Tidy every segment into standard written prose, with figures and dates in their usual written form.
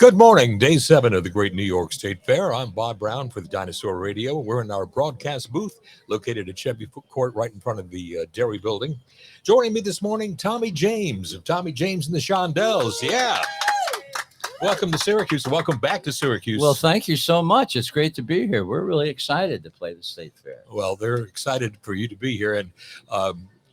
Good morning, day 7 of the Great New York State Fair. I'm Bob Brown for the Dinosaur Radio. We're in our broadcast booth located at Chevy Court right in front of the Dairy Building. Joining me this morning, Tommy James of Tommy James and the Shondells. Yeah. Welcome to Syracuse. Welcome back to Syracuse. Well, thank you so much. It's great to be here. We're really excited to play the State Fair. Well, they're excited for you to be here. And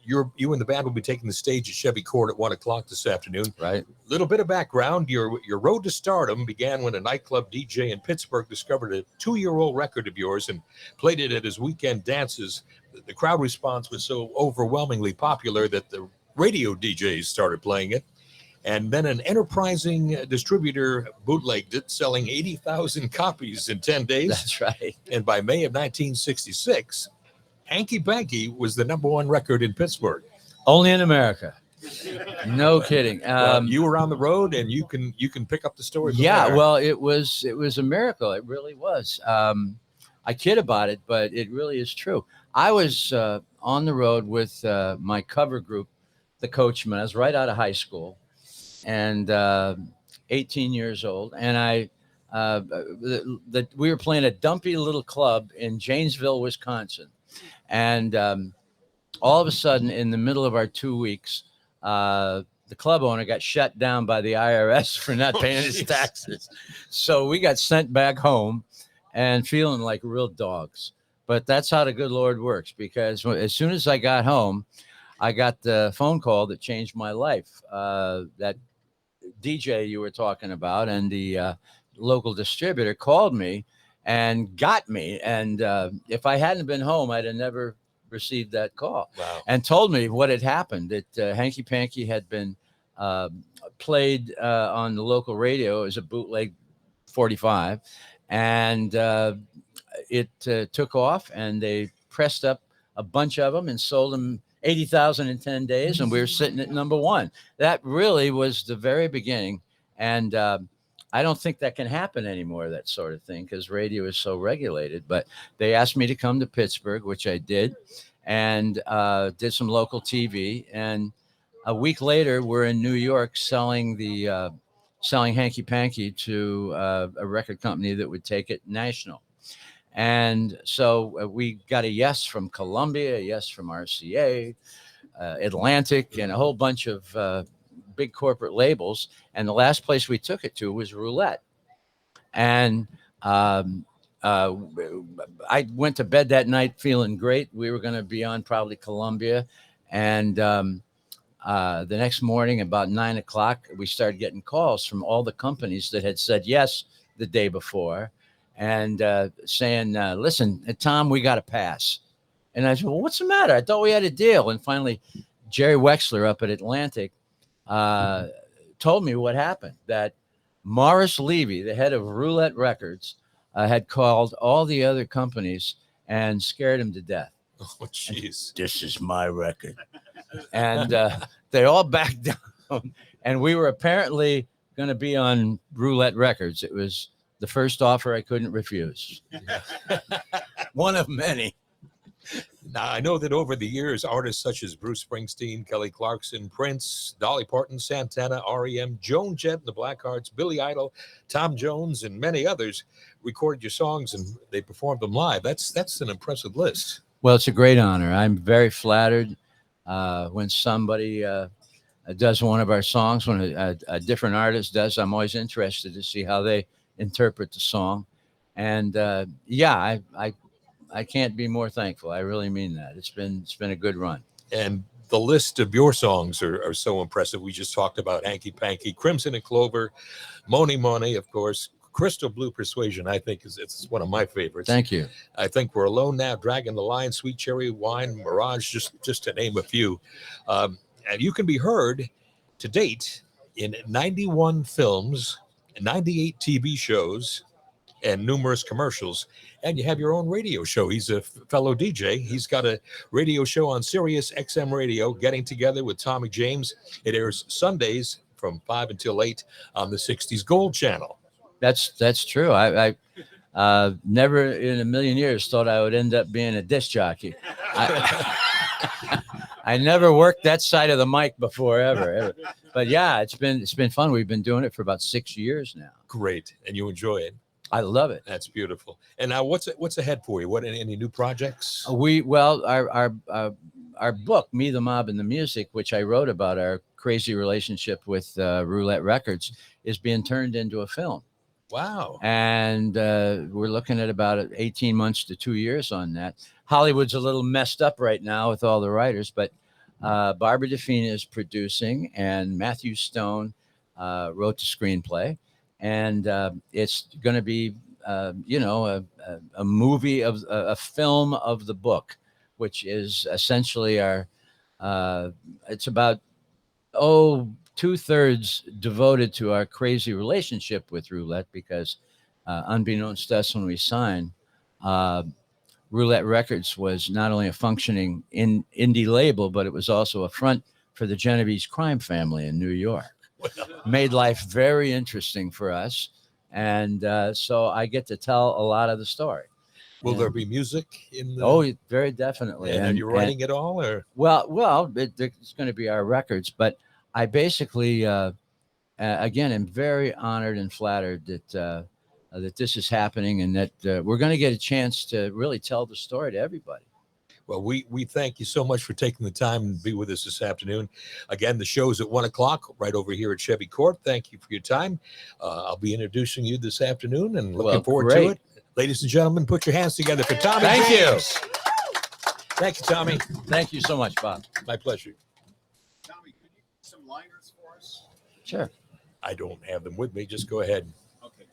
you and the band will be taking the stage at Chevy Court at 1 o'clock this afternoon. Right. Little bit of background. Your road to stardom began when a nightclub DJ in Pittsburgh discovered a 2-year-old record of yours and played it at his weekend dances. The crowd response was so overwhelmingly popular that the radio DJs started playing it. And then an enterprising distributor bootlegged it, selling 80,000 copies in 10 days. That's right. And by May of 1966, Hanky Panky was the #1 record in Pittsburgh. Only in America. No kidding. Well, you were on the road, and you can pick up the story. Yeah, there. well, it was a miracle. It really was. I kid about it, but it really is true. I was on the road with my cover group, the Coachmen. I was right out of high school, and 18 years old, and we were playing a dumpy little club in Janesville, Wisconsin. And all of a sudden, in the middle of our 2 weeks, the club owner got shut down by the IRS for not paying his taxes. So we got sent back home and feeling like real dogs. But that's how the good Lord works, because as soon as I got home, I got the phone call that changed my life. That DJ you were talking about and the local distributor called me and got me. And if I hadn't been home, I'd have never received that call. Wow. And told me what had happened, that Hanky Panky had been played on the local radio as a bootleg 45. And it took off, and they pressed up a bunch of them and sold them 80,000 in 10 days. And we were sitting at #1. That really was the very beginning. And I don't think that can happen anymore, that sort of thing, because radio is so regulated. But they asked me to come to Pittsburgh, which I did, and did some local TV. And a week later, we're in New York selling Hanky Panky to a record company that would take it national. And so we got a yes from Columbia, a yes from RCA, Atlantic, and a whole bunch of big corporate labels. And the last place we took it to was Roulette. And I went to bed that night feeling great. We were going to be on probably Columbia. And the next morning, about 9 o'clock, we started getting calls from all the companies that had said yes the day before, and saying, listen, Tom, we got to pass. And I said, well, what's the matter? I thought we had a deal. And finally, Jerry Wexler up at Atlantic told me what happened, that Morris Levy, the head of Roulette Records, had called all the other companies and scared him to death. Oh, jeez. This is my record. And they all backed down. And we were apparently going to be on Roulette Records. It was the first offer I couldn't refuse. One of many. Now, I know that over the years, artists such as Bruce Springsteen, Kelly Clarkson, Prince, Dolly Parton, Santana, R.E.M., Joan Jett and the Blackhearts, Billy Idol, Tom Jones, and many others recorded your songs and they performed them live. That's an impressive list. Well, it's a great honor. I'm very flattered when somebody does one of our songs, when a different artist does. I'm always interested to see how they interpret the song. And I can't be more thankful. I really mean that. It's been a good run. And the list of your songs are so impressive. We just talked about Hanky Panky, Crimson and Clover, Money Money, of course, Crystal Blue Persuasion, I think it's one of my favorites. Thank you. I think We're Alone Now, Dragging the Line, Sweet Cherry Wine, Mirage, just to name a few. And you can be heard to date in 91 films, 98 TV shows, and numerous commercials. And you have your own radio show. He's a fellow DJ. He's got a radio show on Sirius XM Radio, Getting Together with Tommy James. It airs Sundays from 5 until 8 on the 60s Gold Channel. That's true. I never in a million years thought I would end up being a disc jockey. I never worked that side of the mic before ever. But yeah, it's been fun. We've been doing it for about 6 years now. Great, and you enjoy it. I love it. That's beautiful. And now, what's ahead for you? What any new projects? Our book, Me, the Mob, and the Music, which I wrote about our crazy relationship with Roulette Records, is being turned into a film. Wow. And we're looking at about 18 months to 2 years on that. Hollywood's a little messed up right now with all the writers, but Barbara DeFina is producing, and Matthew Stone wrote the screenplay, and it's going to be, a movie of a film of the book, which is essentially our. It's about 2/3 devoted to our crazy relationship with Roulette, because unbeknownst to us when we signed, Roulette Records was not only a functioning indie label, but it was also a front for the Genovese crime family in New York. Made life very interesting for us. And so I get to tell a lot of the story. Will there be music in the? Oh, very definitely. And are you writing it all, or? Well, it's going to be our records, but I basically, again, am very honored and flattered that this is happening, and that we're going to get a chance to really tell the story to everybody. Well, we thank you so much for taking the time to be with us this afternoon. Again, the show's at 1:00 right over here at Chevy Court. Thank you for your time. I'll be introducing you this afternoon, and looking forward to it. Ladies and gentlemen, put your hands together for Tommy. Thank James. you. Thank you, Tommy. Thank you so much, Bob. My pleasure. Tommy, could you some liners for us? Sure. I don't have them with me. Just go ahead. Okay.